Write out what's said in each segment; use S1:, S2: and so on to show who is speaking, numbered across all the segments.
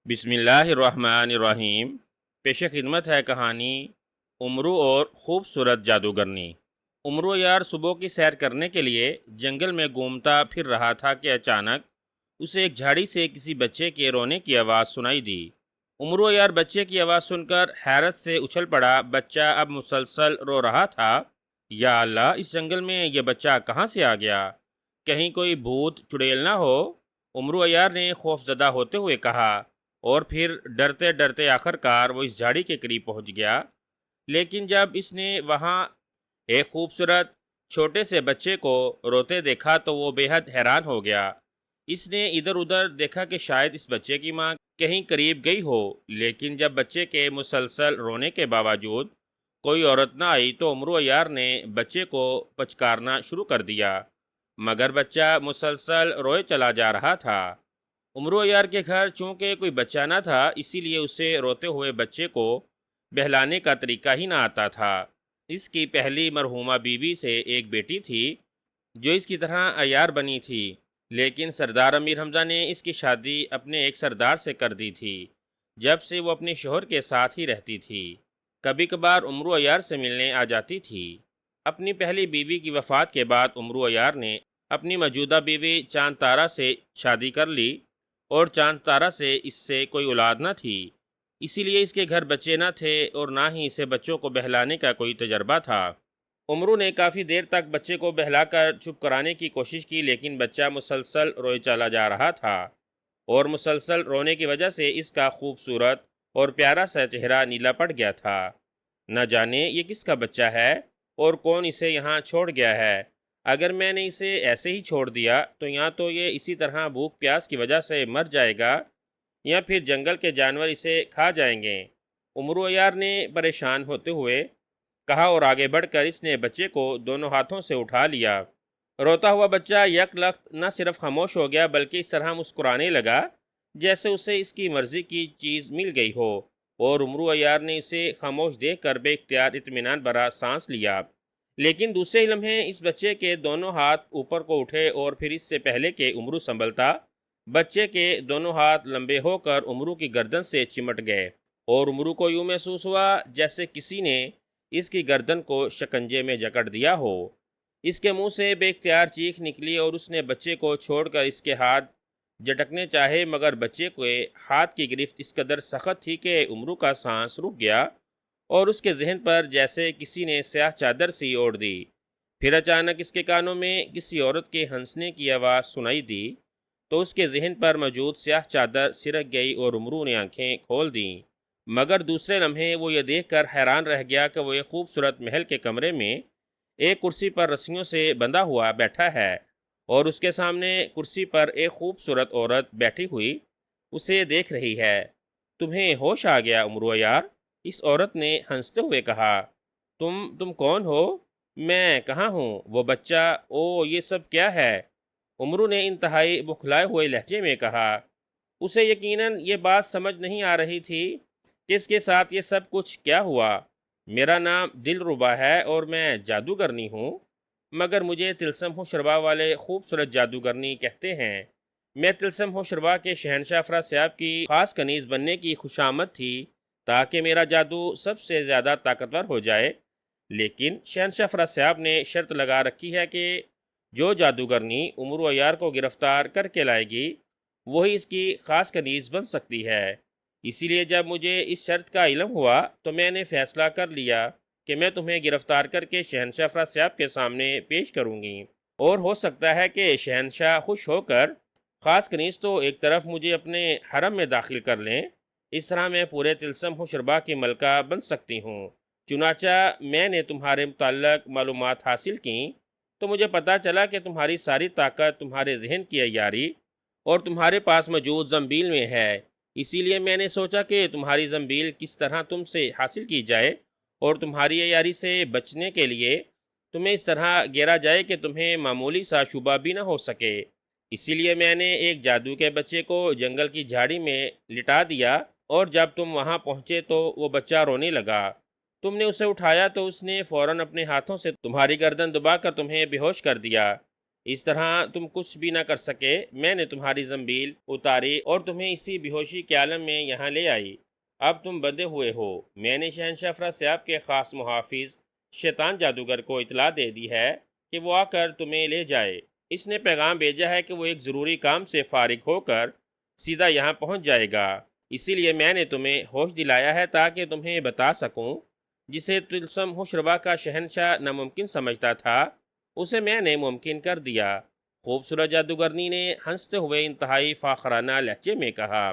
S1: بسم اللہ الرحمن الرحیم۔ پیش خدمت ہے کہانی امرو اور خوبصورت جادوگرنی۔ امرو یار صبح کی سیر کرنے کے لیے جنگل میں گھومتا پھر رہا تھا کہ اچانک اسے ایک جھاڑی سے کسی بچے کے رونے کی آواز سنائی دی۔ امرو یار بچے کی آواز سن کر حیرت سے اچھل پڑا۔ بچہ اب مسلسل رو رہا تھا۔ یا اللہ، اس جنگل میں یہ بچہ کہاں سے آ گیا؟ کہیں کوئی بھوت چڑیل نہ ہو؟ امرو یار نے خوف زدہ ہوتے ہوئے کہا، اور پھر ڈرتے ڈرتے آخر کار وہ اس جھاڑی کے قریب پہنچ گیا۔ لیکن جب اس نے وہاں ایک خوبصورت چھوٹے سے بچے کو روتے دیکھا تو وہ بے حد حیران ہو گیا۔ اس نے ادھر ادھر دیکھا کہ شاید اس بچے کی ماں کہیں قریب گئی ہو، لیکن جب بچے کے مسلسل رونے کے باوجود کوئی عورت نہ آئی تو امرو یار نے بچے کو پچکارنا شروع کر دیا، مگر بچہ مسلسل روئے چلا جا رہا تھا۔ امرو یار کے گھر چونکہ کوئی بچہ نہ تھا، اسی لیے اسے روتے ہوئے بچے کو بہلانے کا طریقہ ہی نہ آتا تھا۔ اس کی پہلی مرحومہ بیوی سے ایک بیٹی تھی جو اس کی طرح عیار بنی تھی، لیکن سردار امیر حمزہ نے اس کی شادی اپنے ایک سردار سے کر دی تھی جب سے وہ اپنے شوہر کے ساتھ ہی رہتی تھی۔ کبھی کبھار امرو عیار سے ملنے آ جاتی تھی۔ اپنی پہلی بیوی کی وفات کے بعد امرو عیار نے اپنی موجودہ بیوی چاند تارا سے شادی کر لی، اور چاند تارا سے اس سے کوئی اولاد نہ تھی، اسی لیے اس کے گھر بچے نہ تھے اور نہ ہی اسے بچوں کو بہلانے کا کوئی تجربہ تھا۔ امرو نے کافی دیر تک بچے کو بہلا کر چپ کرانے کی کوشش کی، لیکن بچہ مسلسل روئے چلا جا رہا تھا، اور مسلسل رونے کی وجہ سے اس کا خوبصورت اور پیارا سا چہرہ نیلا پڑ گیا تھا۔ نہ جانے یہ کس کا بچہ ہے اور کون اسے یہاں چھوڑ گیا ہے۔ اگر میں نے اسے ایسے ہی چھوڑ دیا تو یا تو یہ اسی طرح بھوک پیاس کی وجہ سے مر جائے گا، یا پھر جنگل کے جانور اسے کھا جائیں گے، امرو عیار نے پریشان ہوتے ہوئے کہا، اور آگے بڑھ کر اس نے بچے کو دونوں ہاتھوں سے اٹھا لیا۔ روتا ہوا بچہ یک لخت نہ صرف خاموش ہو گیا بلکہ اس طرح مسکرانے لگا جیسے اسے اس کی مرضی کی چیز مل گئی ہو، اور امرو عیار نے اسے خاموش دیکھ کر بے اختیار اطمینان بھرا سانس لیا۔ لیکن دوسرے ہی لمحے اس بچے کے دونوں ہاتھ اوپر کو اٹھے، اور پھر اس سے پہلے کہ امرو سنبھلتا، بچے کے دونوں ہاتھ لمبے ہو کر امرو کی گردن سے چمٹ گئے، اور امرو کو یوں محسوس ہوا جیسے کسی نے اس کی گردن کو شکنجے میں جکڑ دیا ہو۔ اس کے منہ سے بے اختیار چیخ نکلی، اور اس نے بچے کو چھوڑ کر اس کے ہاتھ جھٹکنے چاہے، مگر بچے کے ہاتھ کی گرفت اس قدر سخت تھی کہ امرو کا سانس رک گیا، اور اس کے ذہن پر جیسے کسی نے سیاہ چادر سی اوڑھ دی۔ پھر اچانک اس کے کانوں میں کسی عورت کے ہنسنے کی آواز سنائی دی، تو اس کے ذہن پر موجود سیاہ چادر سرک گئی اور امرو نے آنکھیں کھول دیں۔ مگر دوسرے لمحے وہ یہ دیکھ کر حیران رہ گیا کہ وہ ایک خوبصورت محل کے کمرے میں ایک کرسی پر رسیوں سے بندھا ہوا بیٹھا ہے، اور اس کے سامنے کرسی پر ایک خوبصورت عورت بیٹھی ہوئی اسے دیکھ رہی ہے۔ تمہیں ہوش آ گیا امرو یار؟ اس عورت نے ہنستے ہوئے کہا۔ تم کون ہو؟ میں کہاں ہوں؟ وہ بچہ، او یہ سب کیا ہے؟ امرو نے انتہائی بکھلائے ہوئے لہجے میں کہا۔ اسے یقیناً یہ بات سمجھ نہیں آ رہی تھی کہ اس کے ساتھ یہ سب کچھ کیا ہوا۔ میرا نام دلربا ہے اور میں جادوگرنی ہوں، مگر مجھے طلسم ہوشربا والے خوبصورت جادوگرنی کہتے ہیں۔ میں طلسم ہوشربا کے شہنشاہ افراسیاب کی خاص کنیز بننے کی خوشامد تھی تاکہ میرا جادو سب سے زیادہ طاقتور ہو جائے، لیکن شہنشاہ افراسیاب نے شرط لگا رکھی ہے کہ جو جادوگرنی امرو عیار کو گرفتار کر کے لائے گی وہی اس کی خاص کنیز بن سکتی ہے۔ اسی لیے جب مجھے اس شرط کا علم ہوا تو میں نے فیصلہ کر لیا کہ میں تمہیں گرفتار کر کے شہنشاہ افراسیاب کے سامنے پیش کروں گی، اور ہو سکتا ہے کہ شہنشاہ خوش ہو کر خاص کنیز تو ایک طرف مجھے اپنے حرم میں داخل کر لیں، اس طرح میں پورے طلسم ہوشربا کی ملکہ بن سکتی ہوں۔ چنانچہ میں نے تمہارے متعلق معلومات حاصل کیں تو مجھے پتہ چلا کہ تمہاری ساری طاقت تمہارے ذہن کی عیاری اور تمہارے پاس موجود زنبیل میں ہے۔ اسی لیے میں نے سوچا کہ تمہاری زنبیل کس طرح تم سے حاصل کی جائے، اور تمہاری عیاری سے بچنے کے لیے تمہیں اس طرح گھیرا جائے کہ تمہیں معمولی سا شبہ بھی نہ ہو سکے۔ اسی لیے میں نے ایک جادو کے بچے کو جنگل کی جھاڑی میں لٹا دیا، اور جب تم وہاں پہنچے تو وہ بچہ رونے لگا۔ تم نے اسے اٹھایا تو اس نے فوراً اپنے ہاتھوں سے تمہاری گردن دبا کر تمہیں بے ہوش کر دیا۔ اس طرح تم کچھ بھی نہ کر سکے۔ میں نے تمہاری زنبیل اتاری اور تمہیں اسی بے ہوشی کے عالم میں یہاں لے آئی۔ اب تم بندھے ہوئے ہو۔ میں نے شہنشاہ افراسیاب کے خاص محافظ شیطان جادوگر کو اطلاع دے دی ہے کہ وہ آ کر تمہیں لے جائے۔ اس نے پیغام بھیجا ہے کہ وہ ایک ضروری کام سے فارغ ہو کر سیدھا یہاں پہنچ جائے گا۔ اسی لیے میں نے تمہیں ہوش دلایا ہے تاکہ تمہیں بتا سکوں۔ جسے طلسم ہوشربا کا شہنشاہ ناممکن سمجھتا تھا، اسے میں نے ممکن کر دیا۔ خوبصورت جادوگرنی نے ہنستے ہوئے انتہائی فاخرانہ لہجے میں کہا،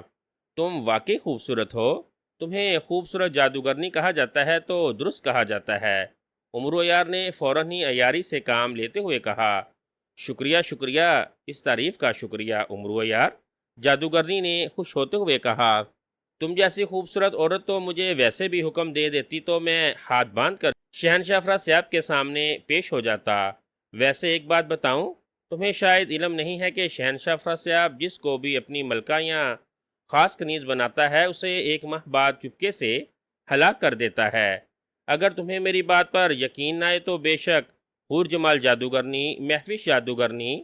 S1: تم واقعی خوبصورت ہو۔ تمہیں خوبصورت جادوگرنی کہا جاتا ہے تو درست کہا جاتا ہے۔ امرو یار نے فوراً ہی عیاری سے کام لیتے ہوئے کہا، شکریہ شکریہ، اس تعریف کا شکریہ امرو یار۔ جادوگرنی نے خوش ہوتے ہوئے کہا، تم جیسی خوبصورت عورت تو مجھے ویسے بھی حکم دے دیتی تو میں ہاتھ باندھ کر شہنشاہ افراسیاب کے سامنے پیش ہو جاتا۔ ویسے ایک بات بتاؤں، تمہیں شاید علم نہیں ہے کہ شہنشاہ افراسیاب جس کو بھی اپنی ملکہ یا خاص کنیز بناتا ہے اسے ایک ماہ بعد چپکے سے ہلاک کر دیتا ہے۔ اگر تمہیں میری بات پر یقین نہ آئے تو بے شک حور جمال جادوگرنی، مہوش جادوگرنی،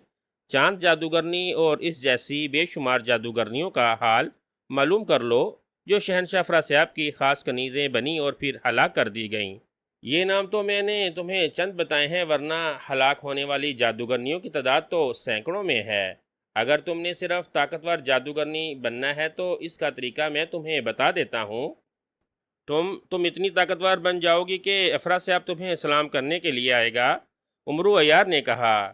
S1: چاند جادوگرنی اور اس جیسی بے شمار جادوگرنیوں کا حال معلوم کر لو جو شہنشاہ افراسیاب کی خاص کنیزیں بنی اور پھر ہلاک کر دی گئیں۔ یہ نام تو میں نے تمہیں چند بتائے ہیں، ورنہ ہلاک ہونے والی جادوگرنیوں کی تعداد تو سینکڑوں میں ہے۔ اگر تم نے صرف طاقتور جادوگرنی بننا ہے تو اس کا طریقہ میں تمہیں بتا دیتا ہوں۔ تم اتنی طاقتور بن جاؤ گی کہ افراسیاب تمہیں سلام کرنے کے لیے آئے گا۔ امرو عیار نے کہا،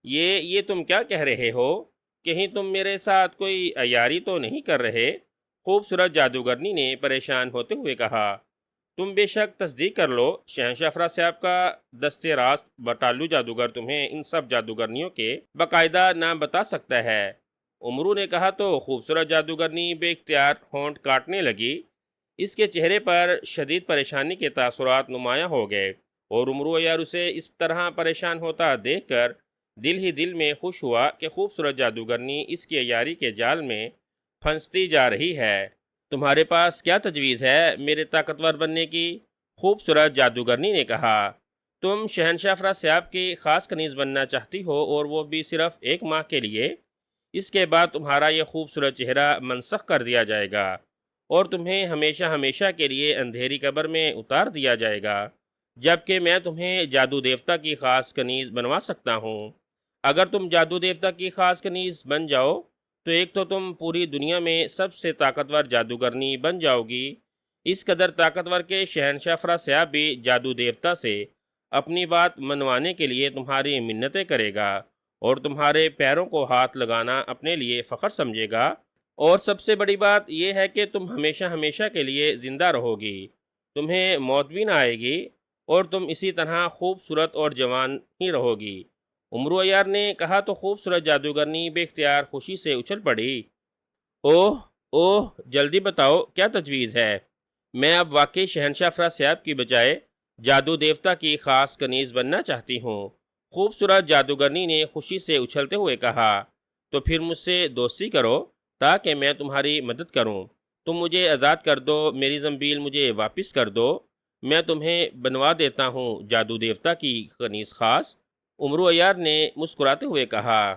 S1: یہ تم کیا کہہ رہے ہو؟ کہیں تم میرے ساتھ کوئی عیاری تو نہیں کر رہے؟ خوبصورت جادوگرنی نے پریشان ہوتے ہوئے کہا، تم بے شک تصدیق کر لو، شہنشاہ افراسیاب کا دست راست بٹالو جادوگر تمہیں ان سب جادوگرنیوں کے باقاعدہ نام بتا سکتا ہے۔ امرو نے کہا تو خوبصورت جادوگرنی بے اختیار ہونٹ کاٹنے لگی۔ اس کے چہرے پر شدید پریشانی کے تاثرات نمایاں ہو گئے اور امرو یار اسے اس طرح پریشان ہوتا دیکھ کر دل ہی دل میں خوش ہوا کہ خوبصورت جادوگرنی اس کی عیاری کے جال میں پھنستی جا رہی ہے۔ تمہارے پاس کیا تجویز ہے میرے طاقتور بننے کی؟ خوبصورت جادوگرنی نے کہا، تم شہنشاہ افراسیاب کی خاص کنیز بننا چاہتی ہو اور وہ بھی صرف ایک ماہ کے لیے۔ اس کے بعد تمہارا یہ خوبصورت چہرہ منسوخ کر دیا جائے گا اور تمہیں ہمیشہ ہمیشہ کے لیے اندھیری قبر میں اتار دیا جائے گا، جبکہ میں تمہیں جادو دیوتا کی خاص کنیز بنوا سکتا ہوں۔ اگر تم جادو دیوتا کی خاص کنیز بن جاؤ تو ایک تو تم پوری دنیا میں سب سے طاقتور جادوگرنی بن جاؤ گی، اس قدر طاقتور کہ شہنشاہ افراسیاب بھی جادو دیوتا سے اپنی بات منوانے کے لیے تمہاری منتیں کرے گا اور تمہارے پیروں کو ہاتھ لگانا اپنے لیے فخر سمجھے گا، اور سب سے بڑی بات یہ ہے کہ تم ہمیشہ ہمیشہ کے لیے زندہ رہو گی، تمہیں موت بھی نہ آئے گی اور تم اسی طرح خوبصورت اور جوان ہی رہو گی۔ امرو عیار نے کہا تو خوبصورت جادوگرنی بے اختیار خوشی سے اچھل پڑی۔ اوہ اوہ، جلدی بتاؤ کیا تجویز ہے؟ میں اب واقعی شہنشاہ افراسیاب کی بجائے جادو دیوتا کی خاص کنیز بننا چاہتی ہوں۔ خوبصورت جادوگرنی نے خوشی سے اچھلتے ہوئے کہا، تو پھر مجھ سے دوستی کرو تاکہ میں تمہاری مدد کروں۔ تم مجھے آزاد کر دو، میری زنبیل مجھے واپس کر دو، میں تمہیں بنوا دیتا ہوں جادو دیوتا کی کنیز خاص۔ امرو عیار نے مسکراتے ہوئے کہا،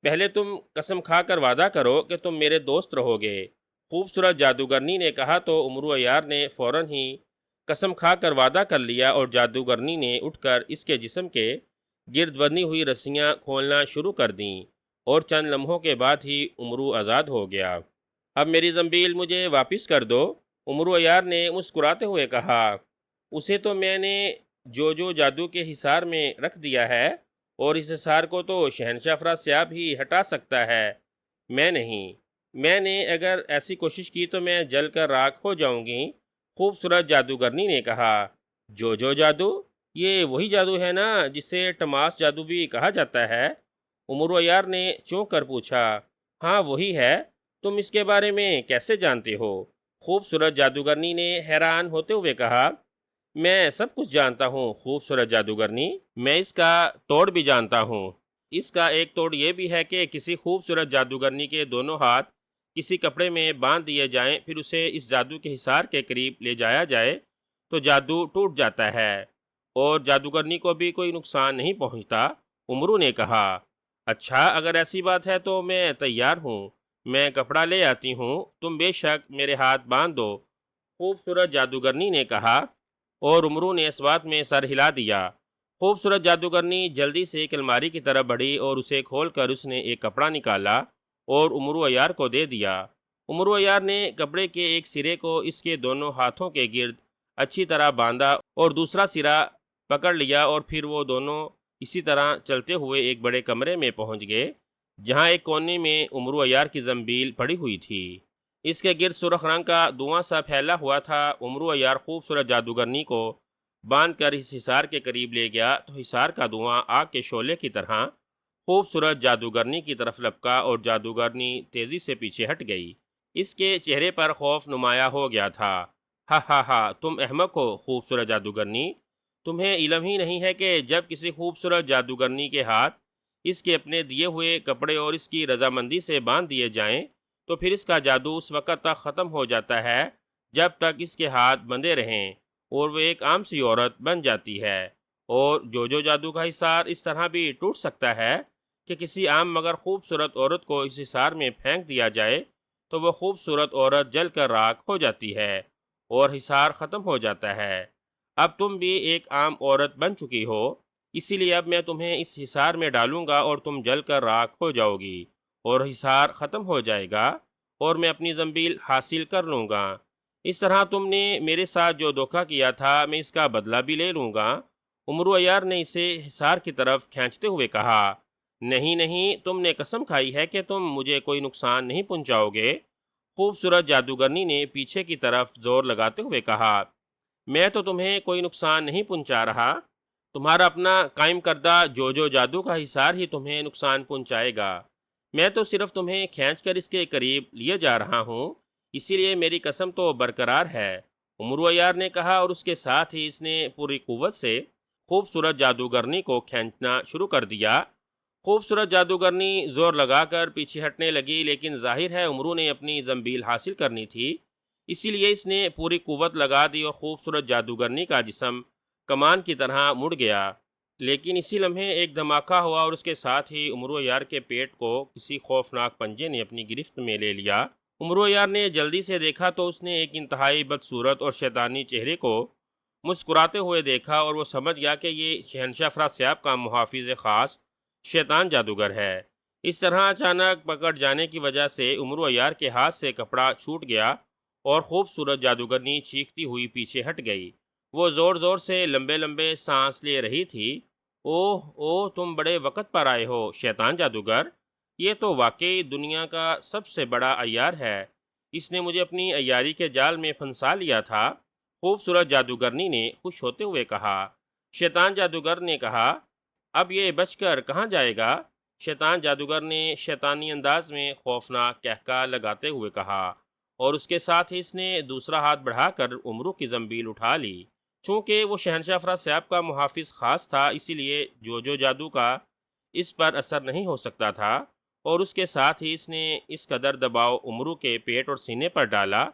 S1: پہلے تم قسم کھا کر وعدہ کرو کہ تم میرے دوست رہو گے۔ خوبصورت جادوگرنی نے کہا تو امرو عیار نے فوراً ہی قسم کھا کر وعدہ کر لیا اور جادوگرنی نے اٹھ کر اس کے جسم کے گرد بندھی ہوئی رسیاں کھولنا شروع کر دیں اور چند لمحوں کے بعد ہی امرو آزاد ہو گیا۔ اب میری زنبیل مجھے واپس کر دو، امرو عیار نے مسکراتے ہوئے کہا، اسے تو میں نے جو جادو کے حصار میں رکھ دیا ہے اور اس حصار کو تو شہنشاہ افراسیاب ہی ہٹا سکتا ہے، میں نہیں۔ میں نے اگر ایسی کوشش کی تو میں جل کر راکھ ہو جاؤں گی۔ خوبصورت جادوگرنی نے کہا، جو جادو؟ یہ وہی جادو ہے نا جسے ٹماس جادو بھی کہا جاتا ہے؟ امرو عیار نے چونک کر پوچھا، ہاں وہی ہے، تم اس کے بارے میں کیسے جانتے ہو؟ خوبصورت جادوگرنی نے حیران ہوتے ہوئے کہا، میں سب کچھ جانتا ہوں خوبصورت جادوگرنی، میں اس کا توڑ بھی جانتا ہوں۔ اس کا ایک توڑ یہ بھی ہے کہ کسی خوبصورت جادوگرنی کے دونوں ہاتھ کسی کپڑے میں باندھ دیے جائیں، پھر اسے اس جادو کے حصار کے قریب لے جایا جائے تو جادو ٹوٹ جاتا ہے اور جادوگرنی کو بھی کوئی نقصان نہیں پہنچتا۔ امرو نے کہا، اچھا، اگر ایسی بات ہے تو میں تیار ہوں، میں کپڑا لے آتی ہوں، تم بے شک میرے ہاتھ باندھ دو، خوبصورت جادوگرنی نے کہا، اور عمرو نے اس بات میں سر ہلا دیا۔ خوبصورت جادوگرنی جلدی سے ایک الماری کی طرف بڑھی اور اسے کھول کر اس نے ایک کپڑا نکالا اور عمرو عیار کو دے دیا۔ عمرو عیار نے کپڑے کے ایک سرے کو اس کے دونوں ہاتھوں کے گرد اچھی طرح باندھا اور دوسرا سرا پکڑ لیا، اور پھر وہ دونوں اسی طرح چلتے ہوئے ایک بڑے کمرے میں پہنچ گئے جہاں ایک کونے میں عمرو عیار کی زنبیل پڑی ہوئی تھی۔ اس کے گرد سرخ رنگ کا دھواں سا پھیلا ہوا تھا۔ عمرو عیار خوبصورت جادوگرنی کو باندھ کر اس حصار کے قریب لے گیا تو حصار کا دھواں آگ کے شعلے کی طرح خوبصورت جادوگرنی کی طرف لپکا اور جادوگرنی تیزی سے پیچھے ہٹ گئی۔ اس کے چہرے پر خوف نمایاں ہو گیا تھا۔ ہا ہا ہا، تم احمق ہو خوبصورت جادوگرنی، تمہیں علم ہی نہیں ہے کہ جب کسی خوبصورت جادوگرنی کے ہاتھ اس کے اپنے دیے ہوئے کپڑے اور اس کی رضامندی سے باندھ دیے جائیں تو پھر اس کا جادو اس وقت تک ختم ہو جاتا ہے جب تک اس کے ہاتھ بندھے رہیں اور وہ ایک عام سی عورت بن جاتی ہے۔ اور جو جادو کا حصار اس طرح بھی ٹوٹ سکتا ہے کہ کسی عام مگر خوبصورت عورت کو اس حصار میں پھینک دیا جائے تو وہ خوبصورت عورت جل کر راکھ ہو جاتی ہے اور حصار ختم ہو جاتا ہے۔ اب تم بھی ایک عام عورت بن چکی ہو، اسی لیے اب میں تمہیں اس حصار میں ڈالوں گا اور تم جل کر راکھ ہو جاؤ گی اور حصار ختم ہو جائے گا اور میں اپنی زنبیل حاصل کر لوں گا۔ اس طرح تم نے میرے ساتھ جو دھوکہ کیا تھا میں اس کا بدلہ بھی لے لوں گا۔ عمرو عیار نے اسے حصار کی طرف کھینچتے ہوئے کہا، نہیں نہیں، تم نے قسم کھائی ہے کہ تم مجھے کوئی نقصان نہیں پہنچاؤ گے۔ خوبصورت جادوگرنی نے پیچھے کی طرف زور لگاتے ہوئے کہا، میں تو تمہیں کوئی نقصان نہیں پہنچا رہا، تمہارا اپنا قائم کردہ جو جادو کا حصار ہی تمہیں نقصان پہنچائے گا۔ میں تو صرف تمہیں کھینچ کر اس کے قریب لیے جا رہا ہوں، اسی لیے میری قسم تو برقرار ہے۔ عمرو عیار نے کہا اور اس کے ساتھ ہی اس نے پوری قوت سے خوبصورت جادوگرنی کو کھینچنا شروع کر دیا۔ خوبصورت جادوگرنی زور لگا کر پیچھے ہٹنے لگی، لیکن ظاہر ہے عمرو نے اپنی زنبیل حاصل کرنی تھی، اسی لیے اس نے پوری قوت لگا دی اور خوبصورت جادوگرنی کا جسم کمان کی طرح مڑ گیا۔ لیکن اسی لمحے ایک دھماکہ ہوا اور اس کے ساتھ ہی عمرو عیار کے پیٹ کو کسی خوفناک پنجے نے اپنی گرفت میں لے لیا۔ عمرو عیار نے جلدی سے دیکھا تو اس نے ایک انتہائی بدصورت اور شیطانی چہرے کو مسکراتے ہوئے دیکھا اور وہ سمجھ گیا کہ یہ شہنشاہ افراسیاب کا محافظ خاص شیطان جادوگر ہے۔ اس طرح اچانک پکڑ جانے کی وجہ سے عمرو عیار کے ہاتھ سے کپڑا چھوٹ گیا اور خوبصورت جادوگرنی چیختی ہوئی پیچھے ہٹ گئی۔ وہ زور زور سے لمبے لمبے سانس لے رہی تھی۔ اوہ اوہ، تم بڑے وقت پر آئے ہو شیطان جادوگر، یہ تو واقعی دنیا کا سب سے بڑا عیار ہے، اس نے مجھے اپنی عیاری کے جال میں پھنسا لیا تھا، خوبصورت جادوگرنی نے خوش ہوتے ہوئے کہا۔ شیطان جادوگر نے کہا، اب یہ بچ کر کہاں جائے گا؟ شیطان جادوگر نے شیطانی انداز میں خوفناک قہقہ لگاتے ہوئے کہا، اور اس کے ساتھ ہی اس نے دوسرا ہاتھ بڑھا کر عمرو کی زنبیل اٹھا لی۔ چونکہ وہ شہنشاہ افراسیاب کا محافظ خاص تھا، اسی لیے جو جادو کا اس پر اثر نہیں ہو سکتا تھا، اور اس کے ساتھ ہی اس نے اس قدر دباؤ عمرو کے پیٹ اور سینے پر ڈالا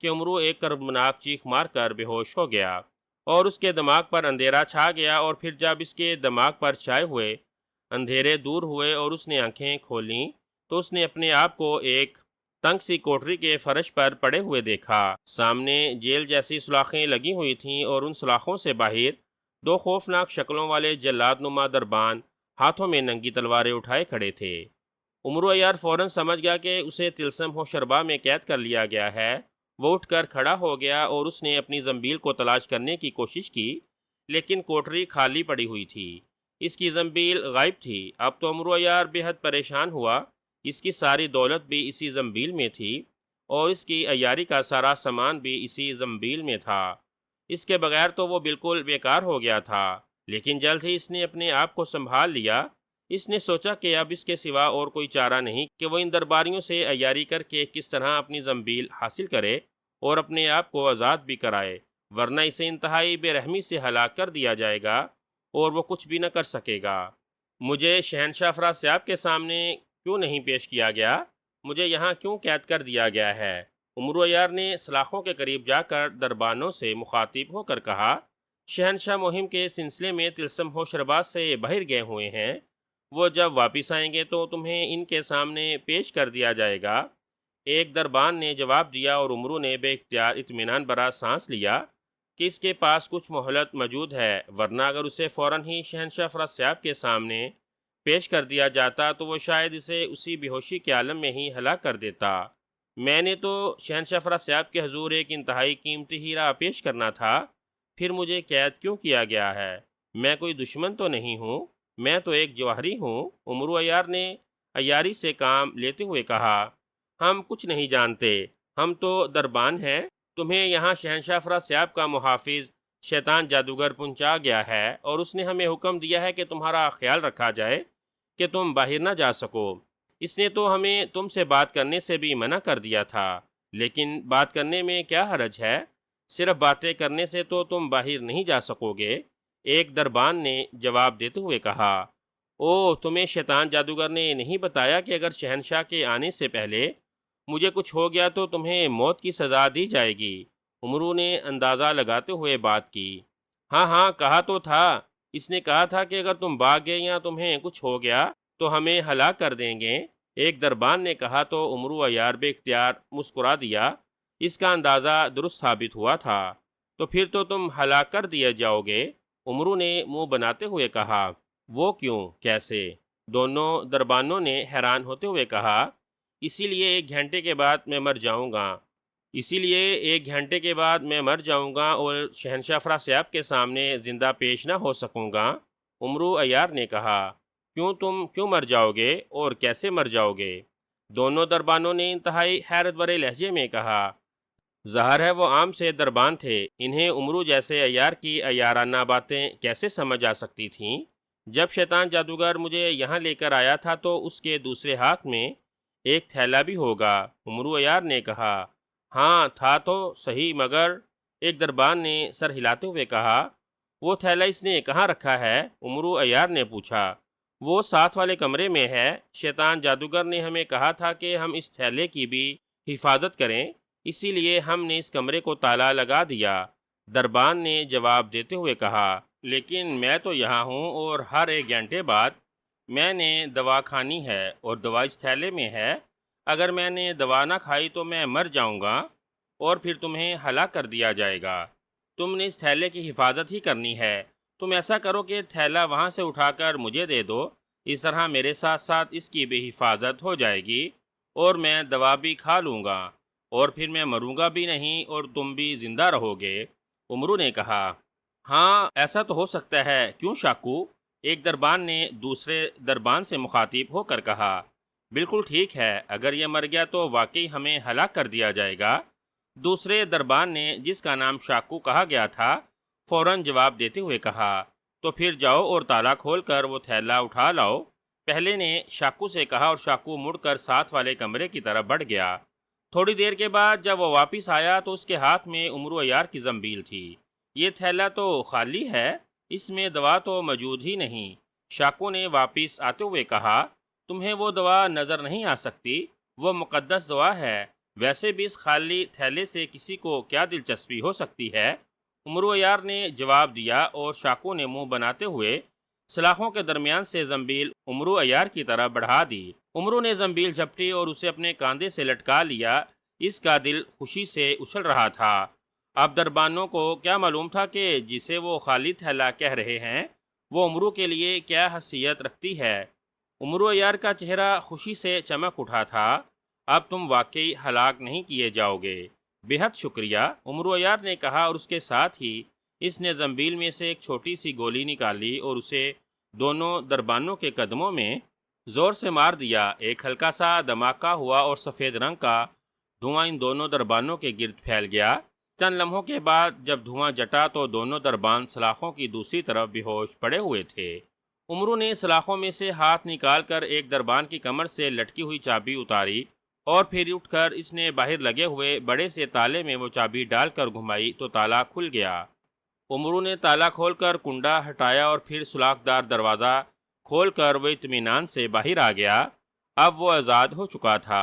S1: کہ عمرو ایک کربناک چیخ مار کر بے ہوش ہو گیا اور اس کے دماغ پر اندھیرا چھا گیا۔ اور پھر جب اس کے دماغ پر چھائے ہوئے اندھیرے دور ہوئے اور اس نے آنکھیں کھولیں تو اس نے اپنے آپ کو ایک تنگ سی کوٹری کے فرش پر پڑے ہوئے دیکھا۔ سامنے جیل جیسی سلاخیں لگی ہوئی تھیں اور ان سلاخوں سے باہر دو خوفناک شکلوں والے جلاد نما دربان ہاتھوں میں ننگی تلواریں اٹھائے کھڑے تھے۔ عمرو عیار فوراً سمجھ گیا کہ اسے طلسم ہوشربا میں قید کر لیا گیا ہے۔ وہ اٹھ کر کھڑا ہو گیا اور اس نے اپنی زنبیل کو تلاش کرنے کی کوشش کی، لیکن کوٹری خالی پڑی ہوئی تھی، اس کی زنبیل غائب تھی۔ اب تو عمرو عیار بے حد پریشان ہوا، اس کی ساری دولت بھی اسی زنبیل میں تھی اور اس کی عیاری کا سارا سامان بھی اسی زنبیل میں تھا، اس کے بغیر تو وہ بالکل بیکار ہو گیا تھا۔ لیکن جلد ہی اس نے اپنے آپ کو سنبھال لیا۔ اس نے سوچا کہ اب اس کے سوا اور کوئی چارہ نہیں کہ وہ ان درباریوں سے عیاری کر کے کس طرح اپنی زنبیل حاصل کرے اور اپنے آپ کو آزاد بھی کرائے، ورنہ اسے انتہائی بے رحمی سے ہلاک کر دیا جائے گا اور وہ کچھ بھی نہ کر سکے گا۔ مجھے شہنشاہ افراسیاب کے سامنے کیوں نہیں پیش کیا گیا؟ مجھے یہاں کیوں قید کر دیا گیا ہے؟ عمرو عیار نے سلاخوں کے قریب جا کر دربانوں سے مخاطب ہو کر کہا، شہنشاہ مہم کے سلسلے میں طلسم ہوشرباز سے باہر گئے ہوئے ہیں، وہ جب واپس آئیں گے تو تمہیں ان کے سامنے پیش کر دیا جائے گا۔ ایک دربان نے جواب دیا اور عمرو نے بے اختیار اطمینان بھرا سانس لیا کہ اس کے پاس کچھ مہلت موجود ہے، ورنہ اگر اسے فوراً ہی شہنشاہ فراسیاب کے سامنے پیش کر دیا جاتا تو وہ شاید اسے اسی بے ہوشی کے عالم میں ہی ہلاک کر دیتا۔ میں نے تو شہنشاہ فراسیاب کے حضور ایک انتہائی قیمتی ہیرا پیش کرنا تھا، پھر مجھے قید کیوں کیا گیا ہے؟ میں کوئی دشمن تو نہیں ہوں، میں تو ایک جوہری ہوں۔ عمرو عیار نے عیاری سے کام لیتے ہوئے کہا، ہم کچھ نہیں جانتے، ہم تو دربان ہیں۔ تمہیں یہاں شہنشاہ فراسیاب کا محافظ شیطان جادوگر پہنچا گیا ہے اور اس نے ہمیں حکم دیا ہے کہ تمہارا خیال رکھا جائے کہ تم باہر نہ جا سکو۔ اس نے تو ہمیں تم سے بات کرنے سے بھی منع کر دیا تھا، لیکن بات کرنے میں کیا حرج ہے؟ صرف باتیں کرنے سے تو تم باہر نہیں جا سکو گے، ایک دربان نے جواب دیتے ہوئے کہا۔ او، تمہیں شیطان جادوگر نے نہیں بتایا کہ اگر شہنشاہ کے آنے سے پہلے مجھے کچھ ہو گیا تو تمہیں موت کی سزا دی جائے گی؟ عمرو نے اندازہ لگاتے ہوئے بات کی۔ ہاں ہاں، کہا تو تھا، اس نے کہا تھا کہ اگر تم بھاگ گئے یا تمہیں کچھ ہو گیا تو ہمیں ہلاک کر دیں گے، ایک دربان نے کہا تو عمرو عیار بے اختیار مسکرا دیا۔ اس کا اندازہ درست ثابت ہوا تھا، تو پھر تو تم ہلاک کر دیے جاؤ گے، عمرو نے منہ بناتے ہوئے کہا۔ وہ کیوں، کیسے؟ دونوں دربانوں نے حیران ہوتے ہوئے کہا۔ اسی لیے 1 گھنٹے کے بعد میں مر جاؤں گا، اسی لیے 1 گھنٹے کے بعد میں مر جاؤں گا اور شہنشاہ فراسیاب کے سامنے زندہ پیش نہ ہو سکوں گا، عمرو عیار نے کہا۔ تم کیوں مر جاؤ گے اور کیسے مر جاؤ گے؟ دونوں دربانوں نے انتہائی حیرت بھرے لہجے میں کہا۔ ظاہر ہے وہ عام سے دربان تھے، انہیں عمرو جیسے عیار کی عیارانہ باتیں کیسے سمجھ آ سکتی تھیں؟ جب شیطان جادوگر مجھے یہاں لے کر آیا تھا تو اس کے دوسرے ہاتھ میں ایک تھیلا بھی ہوگا، عمرو عیار نے کہا۔ ہاں تھا تو صحیح، مگر، ایک دربان نے سر ہلاتے ہوئے کہا۔ وہ تھیلا اس نے کہاں رکھا ہے؟ عمرو عیار نے پوچھا۔ وہ ساتھ والے کمرے میں ہے، شیطان جادوگر نے ہمیں کہا تھا کہ ہم اس تھیلے کی بھی حفاظت کریں، اسی لیے ہم نے اس کمرے کو تالا لگا دیا، دربان نے جواب دیتے ہوئے کہا۔ لیکن میں تو یہاں ہوں اور ہر 1 گھنٹے بعد میں نے دوا کھانی ہے اور دوا اس تھیلے میں ہے، اگر میں نے دوا نہ کھائی تو میں مر جاؤں گا اور پھر تمہیں ہلاک کر دیا جائے گا۔ تم نے اس تھیلے کی حفاظت ہی کرنی ہے، تم ایسا کرو کہ تھیلا وہاں سے اٹھا کر مجھے دے دو، اس طرح میرے ساتھ ساتھ اس کی بھی حفاظت ہو جائے گی اور میں دوا بھی کھا لوں گا اور پھر میں مروں گا بھی نہیں اور تم بھی زندہ رہو گے، عمرو نے کہا۔ ہاں ایسا تو ہو سکتا ہے، کیوں شاکو؟ ایک دربان نے دوسرے دربان سے مخاطب ہو کر کہا۔ بالکل ٹھیک ہے، اگر یہ مر گیا تو واقعی ہمیں ہلاک کر دیا جائے گا، دوسرے دربان نے، جس کا نام شاکو کہا گیا تھا، فوراً جواب دیتے ہوئے کہا۔ تو پھر جاؤ اور تالا کھول کر وہ تھیلا اٹھا لاؤ، پہلے نے شاکو سے کہا اور شاکو مڑ کر ساتھ والے کمرے کی طرف بڑھ گیا۔ تھوڑی دیر کے بعد جب وہ واپس آیا تو اس کے ہاتھ میں عمرو عیار کی زنبیل تھی۔ یہ تھیلا تو خالی ہے، اس میں دوا تو موجود ہی نہیں، شاکو نے واپس آتے ہوئے کہا۔ تمہیں وہ دوا نظر نہیں آ سکتی؟ وہ مقدس دوا ہے، ویسے بھی اس خالی تھیلے سے کسی کو کیا دلچسپی ہو سکتی ہے، عمرو عیار نے جواب دیا اور شاکو نے منہ بناتے ہوئے سلاخوں کے درمیان سے زنبیل عمرو عیار کی طرف بڑھا دی۔ عمرو نے زنبیل جھپٹی اور اسے اپنے کاندھے سے لٹکا لیا، اس کا دل خوشی سے اچھل رہا تھا۔ اب دربانوں کو کیا معلوم تھا کہ جسے وہ خالی تھیلا کہہ رہے ہیں وہ عمرو کے لیے کیا حیثیت رکھتی ہے۔ عمرو عیار کا چہرہ خوشی سے چمک اٹھا تھا۔ اب تم واقعی ہلاک نہیں کیے جاؤ گے، بے حد شکریہ، عمرو عیار نے کہا اور اس کے ساتھ ہی اس نے زنبیل میں سے ایک چھوٹی سی گولی نکالی اور اسے دونوں دربانوں کے قدموں میں زور سے مار دیا۔ ایک ہلکا سا دھماکہ ہوا اور سفید رنگ کا دھواں ان دونوں دربانوں کے گرد پھیل گیا۔ چند لمحوں کے بعد جب دھواں جٹا تو دونوں دربان سلاخوں کی دوسری طرف بے ہوش پڑے ہوئے تھے۔ عمرو نے سلاخوں میں سے ہاتھ نکال کر ایک دربان کی کمر سے لٹکی ہوئی چابی اتاری اور پھر اٹھ کر اس نے باہر لگے ہوئے بڑے سے تالے میں وہ چابی ڈال کر گھمائی تو تالا کھل گیا۔ عمرو نے تالا کھول کر کنڈا ہٹایا اور پھر سوراخ دار دروازہ کھول کر وہ اطمینان سے باہر آ گیا۔ اب وہ آزاد ہو چکا تھا۔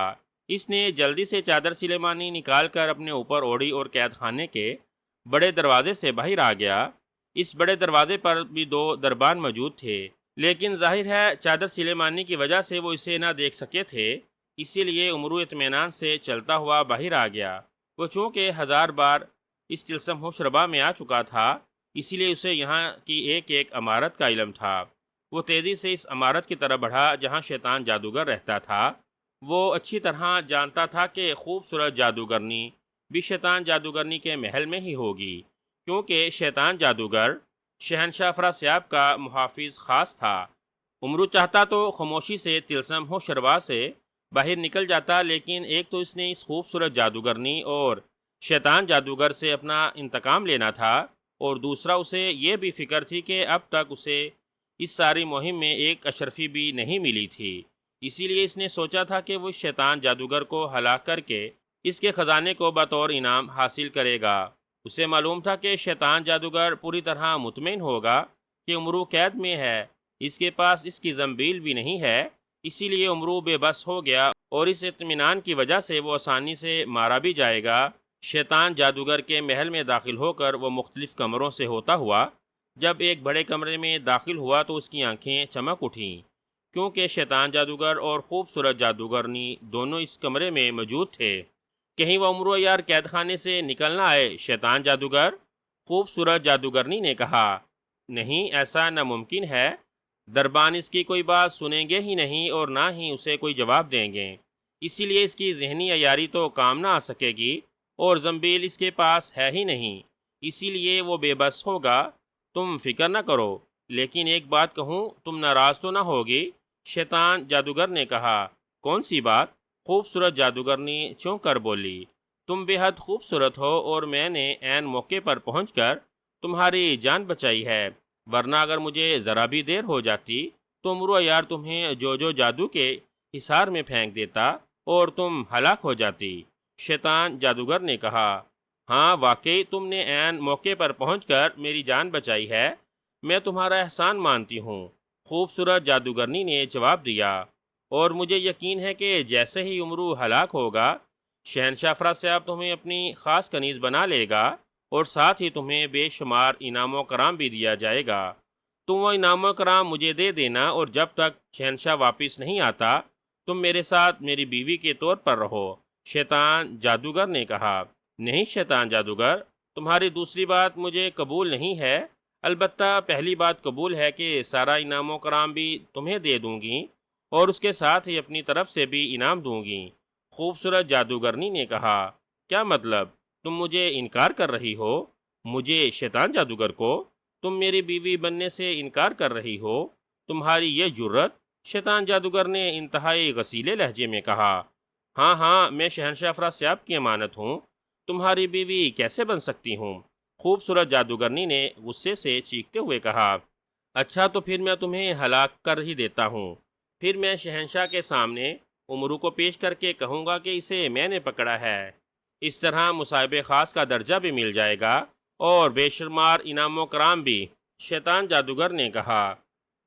S1: اس نے جلدی سے چادر سلیمانی نکال کر اپنے اوپر اوڑھی اور قید خانے کے بڑے دروازے سے باہر آ گیا۔ اس بڑے دروازے پر بھی 2 دربان موجود تھے، لیکن ظاہر ہے چادر سلے ماننے کی وجہ سے وہ اسے نہ دیکھ سکے تھے، اسی لیے عمرو اطمینان سے چلتا ہوا باہر آ گیا۔ وہ چونکہ 1000 بار اس تلسم ہوشربا میں آ چکا تھا، اسی لیے اسے یہاں کی ایک ایک عمارت کا علم تھا۔ وہ تیزی سے اس عمارت کی طرف بڑھا جہاں شیطان جادوگر رہتا تھا۔ وہ اچھی طرح جانتا تھا کہ خوبصورت جادوگرنی بھی شیطان جادوگرنی کے محل میں ہی ہوگی، کیونکہ شیطان جادوگر شہنشاہ افراسیاب کا محافظ خاص تھا۔ عمرو چاہتا تو خاموشی سے تلسم ہو شربا سے باہر نکل جاتا، لیکن ایک تو اس نے اس خوبصورت جادوگرنی اور شیطان جادوگر سے اپنا انتقام لینا تھا، اور دوسرا اسے یہ بھی فکر تھی کہ اب تک اسے اس ساری مہم میں ایک اشرفی بھی نہیں ملی تھی۔ اسی لیے اس نے سوچا تھا کہ وہ شیطان جادوگر کو ہلاک کر کے اس کے خزانے کو بطور انعام حاصل کرے گا۔ اسے معلوم تھا کہ شیطان جادوگر پوری طرح مطمئن ہوگا کہ عمرو قید میں ہے، اس کے پاس اس کی زنبیل بھی نہیں ہے، اسی لیے عمرو بے بس ہو گیا اور اس اطمینان کی وجہ سے وہ آسانی سے مارا بھی جائے گا۔ شیطان جادوگر کے محل میں داخل ہو کر وہ مختلف کمروں سے ہوتا ہوا جب ایک بڑے کمرے میں داخل ہوا تو اس کی آنکھیں چمک اٹھیں، کیونکہ شیطان جادوگر اور خوبصورت جادوگرنی دونوں اس کمرے میں موجود تھے۔ کہیں وہ عمرو یار قید خانے سے نکل نہ آئے۔ شیطان جادوگر خوبصورت جادوگرنی نے کہا، نہیں، ایسا ناممکن ہے، دربان اس کی کوئی بات سنیں گے ہی نہیں اور نہ ہی اسے کوئی جواب دیں گے، اسی لیے اس کی ذہنی عیاری تو کام نہ آ سکے گی، اور زنبیل اس کے پاس ہے ہی نہیں، اسی لیے وہ بے بس ہوگا۔ تم فکر نہ کرو، لیکن ایک بات کہوں، تم ناراض تو نہ ہوگی؟ شیطان جادوگر نے کہا، کون سی بات؟ خوبصورت جادوگرنی چونک کر بولی، تم بے حد خوبصورت ہو اور میں نے عین موقع پر پہنچ کر تمہاری جان بچائی ہے، ورنہ اگر مجھے ذرا بھی دیر ہو جاتی تو عمرو یار تمہیں جو جادو کے حصار میں پھینک دیتا اور تم ہلاک ہو جاتی۔ شیطان جادوگر نے کہا، ہاں واقعی تم نے عین موقع پر پہنچ کر میری جان بچائی ہے، میں تمہارا احسان مانتی ہوں، خوبصورت جادوگرنی نے جواب دیا، اور مجھے یقین ہے کہ جیسے ہی عمرو ہلاک ہوگا شہنشاہ افراسیاب تمہیں اپنی خاص کنیز بنا لے گا اور ساتھ ہی تمہیں بے شمار انعام و کرام بھی دیا جائے گا۔ تم وہ انعام و کرام مجھے دے دینا، اور جب تک شہنشاہ واپس نہیں آتا تم میرے ساتھ میری بیوی کے طور پر رہو۔ شیطان جادوگر نے کہا، نہیں شیطان جادوگر، تمہاری دوسری بات مجھے قبول نہیں ہے، البتہ پہلی بات قبول ہے کہ سارا انعام و کرام بھی تمہیں دے دوں گی اور اس کے ساتھ ہی اپنی طرف سے بھی انعام دوں گی۔ خوبصورت جادوگرنی نے کہا، کیا مطلب؟ تم مجھے انکار کر رہی ہو؟ مجھے شیطان جادوگر کو؟ تم میری بیوی بننے سے انکار کر رہی ہو؟ تمہاری یہ جرت؟ شیطان جادوگر نے انتہائی غصیلے لہجے میں کہا، ہاں ہاں، میں شہنشاہ افراسیاب کی امانت ہوں، تمہاری بیوی کیسے بن سکتی ہوں؟ خوبصورت جادوگرنی نے غصے سے چیختے ہوئے کہا، اچھا تو پھر میں تمہیں ہلاک کر ہی دیتا ہوں، پھر میں شہنشاہ کے سامنے عمرو کو پیش کر کے کہوں گا کہ اسے میں نے پکڑا ہے، اس طرح مصاحب خاص کا درجہ بھی مل جائے گا اور بے شمار انعام و کرام بھی۔ شیطان جادوگر نے کہا،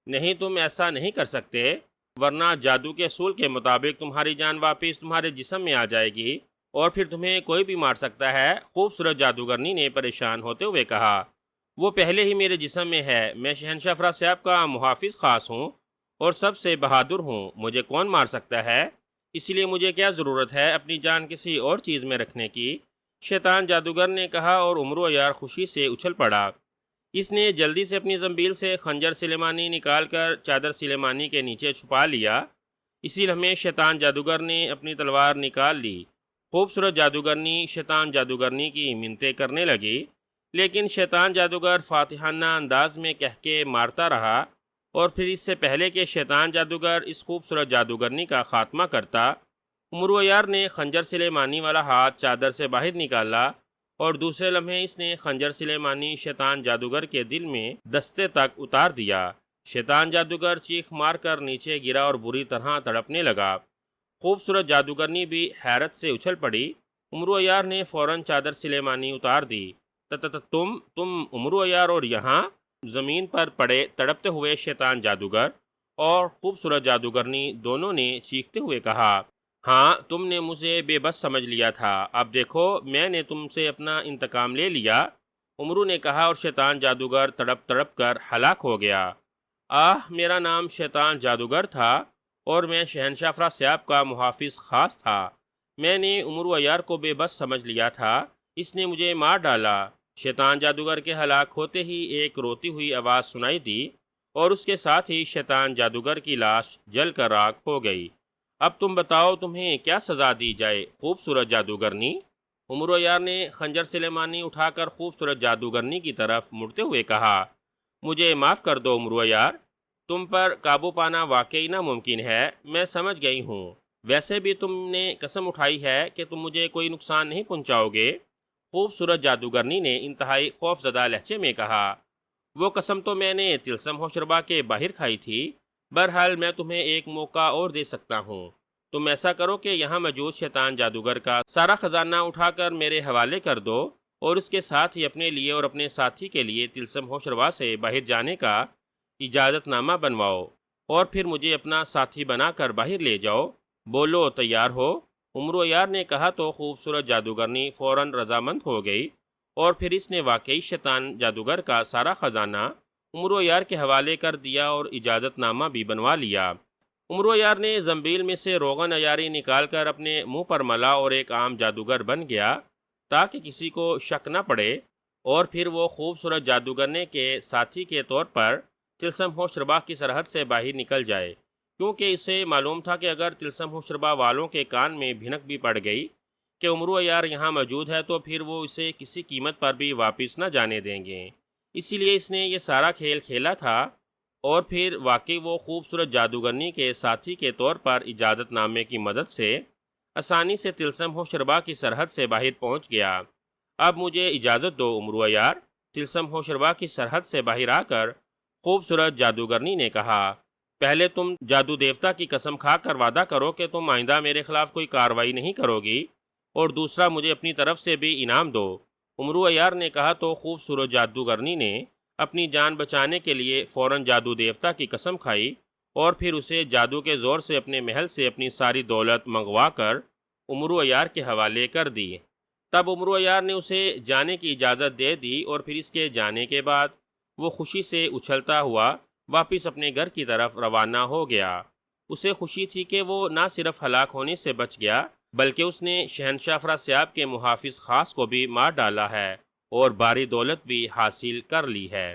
S1: نہیں، تم ایسا نہیں کر سکتے، ورنہ جادو کے اصول کے مطابق تمہاری جان واپس تمہارے جسم میں آ جائے گی اور پھر تمہیں کوئی بھی مار سکتا ہے۔ خوبصورت جادوگرنی نے پریشان ہوتے ہوئے کہا، وہ پہلے ہی میرے جسم میں ہے، میں شہنشاہ افراسیاب کا محافظ خاص ہوں اور سب سے بہادر ہوں، مجھے کون مار سکتا ہے؟ اس لیے مجھے کیا ضرورت ہے اپنی جان کسی اور چیز میں رکھنے کی؟ شیطان جادوگر نے کہا، اور عمرو یار خوشی سے اچھل پڑا۔ اس نے جلدی سے اپنی زنبیل سے خنجر سلیمانی نکال کر چادر سلیمانی کے نیچے چھپا لیا۔ اسی لمحے شیطان جادوگر نے اپنی تلوار نکال لی۔ خوبصورت جادوگرنی شیطان جادوگرنی کی منتیں کرنے لگی، لیکن شیطان جادوگر فاتحانہ انداز میں کہہ کے مارتا رہا، اور پھر اس سے پہلے کہ شیطان جادوگر اس خوبصورت جادوگرنی کا خاتمہ کرتا، عمرو یار نے خنجر سلیمانی والا ہاتھ چادر سے باہر نکالا، اور دوسرے لمحے اس نے خنجر سلیمانی شیطان جادوگر کے دل میں دستے تک اتار دیا۔ شیطان جادوگر چیخ مار کر نیچے گرا اور بری طرح تڑپنے لگا۔ خوبصورت جادوگرنی بھی حیرت سے اچھل پڑی۔ عمرو یار نے فوراً چادر سلیمانی اتار دی۔ تم عمرو یار، اور یہاں زمین پر پڑے تڑپتے ہوئے شیطان جادوگر اور خوبصورت جادوگرنی دونوں نے چیختے ہوئے کہا، ہاں، تم نے مجھے بے بس سمجھ لیا تھا، اب دیکھو میں نے تم سے اپنا انتقام لے لیا۔ عمرو نے کہا، اور شیطان جادوگر تڑپ تڑپ کر ہلاک ہو گیا۔ میرا نام شیطان جادوگر تھا اور میں شہنشاہ افراسیاب کا محافظ خاص تھا۔ میں نے عمرو عیار کو بے بس سمجھ لیا تھا، اس نے مجھے مار ڈالا۔ شیطان جادوگر کے ہلاک ہوتے ہی ایک روتی ہوئی آواز سنائی دی اور اس کے ساتھ ہی شیطان جادوگر کی لاش جل کر راکھ ہو گئی۔ اب تم بتاؤ تمہیں کیا سزا دی جائے خوبصورت جادوگرنی؟ عمرو عیار نے خنجر سلیمانی اٹھا کر خوبصورت جادوگرنی کی طرف مڑتے ہوئے کہا، مجھے معاف کر دو عمرو عیار، تم پر قابو پانا واقعی ناممکن ہے، میں سمجھ گئی ہوں۔ ویسے بھی تم نے قسم اٹھائی ہے کہ تم مجھے کوئی نقصان نہیں پہنچاؤ گے۔ خوبصورت جادوگرنی نے انتہائی خوف زدہ لہجے میں کہا، وہ قسم تو میں نے طلسم ہوشربا کے باہر کھائی تھی، بہرحال میں تمہیں ایک موقع اور دے سکتا ہوں۔ تم ایسا کرو کہ یہاں موجود شیطان جادوگر کا سارا خزانہ اٹھا کر میرے حوالے کر دو اور اس کے ساتھ ہی اپنے لیے اور اپنے ساتھی کے لیے طلسم ہوشربا سے باہر جانے کا اجازت نامہ بنواؤ، اور پھر مجھے اپنا ساتھی بنا کر باہر لے جاؤ۔ بولو تیار ہو؟ عمرو عیار نے کہا تو خوبصورت جادوگرنی فوراً رضامند ہو گئی اور پھر اس نے واقعی شیطان جادوگر کا سارا خزانہ عمرو عیار کے حوالے کر دیا اور اجازت نامہ بھی بنوا لیا۔ عمرو عیار نے زنبیل میں سے روغن عیاری نکال کر اپنے منہ پر ملا اور ایک عام جادوگر بن گیا تاکہ کسی کو شک نہ پڑے، اور پھر وہ خوبصورت جادوگرنے کے ساتھی کے طور پر طلسم ہوشربا کی سرحد سے باہر نکل جائے، کیونکہ اسے معلوم تھا کہ اگر طلسم ہوشربا والوں کے کان میں بھنک بھی پڑ گئی کہ عمرو عیار یہاں موجود ہے تو پھر وہ اسے کسی قیمت پر بھی واپس نہ جانے دیں گے۔ اسی لیے اس نے یہ سارا کھیل کھیلا تھا، اور پھر واقعی وہ خوبصورت جادوگرنی کے ساتھی کے طور پر اجازت نامے کی مدد سے آسانی سے طلسم ہوشربا کی سرحد سے باہر پہنچ گیا۔ اب مجھے اجازت دو عمرو عیار، طلسم ہوشربا کی سرحد سے باہر آ کر خوبصورت جادوگرنی نے کہا، پہلے تم جادو دیوتا کی قسم کھا کر وعدہ کرو کہ تم آئندہ میرے خلاف کوئی کارروائی نہیں کرو گی، اور دوسرا مجھے اپنی طرف سے بھی انعام دو۔ عمرو عیار نے کہا تو خوبصورت جادوگرنی نے اپنی جان بچانے کے لیے فوراً جادو دیوتا کی قسم کھائی اور پھر اسے جادو کے زور سے اپنے محل سے اپنی ساری دولت منگوا کر عمرو عیار کے حوالے کر دی۔ تب عمرو عیار نے اسے جانے کی اجازت دے دی اور پھر اس کے جانے کے بعد وہ خوشی سے اچھلتا ہوا واپس اپنے گھر کی طرف روانہ ہو گیا۔ اسے خوشی تھی کہ وہ نہ صرف ہلاک ہونے سے بچ گیا بلکہ اس نے شہنشاہ افراسیاب کے محافظ خاص کو بھی مار ڈالا ہے اور بھاری دولت بھی حاصل کر لی ہے۔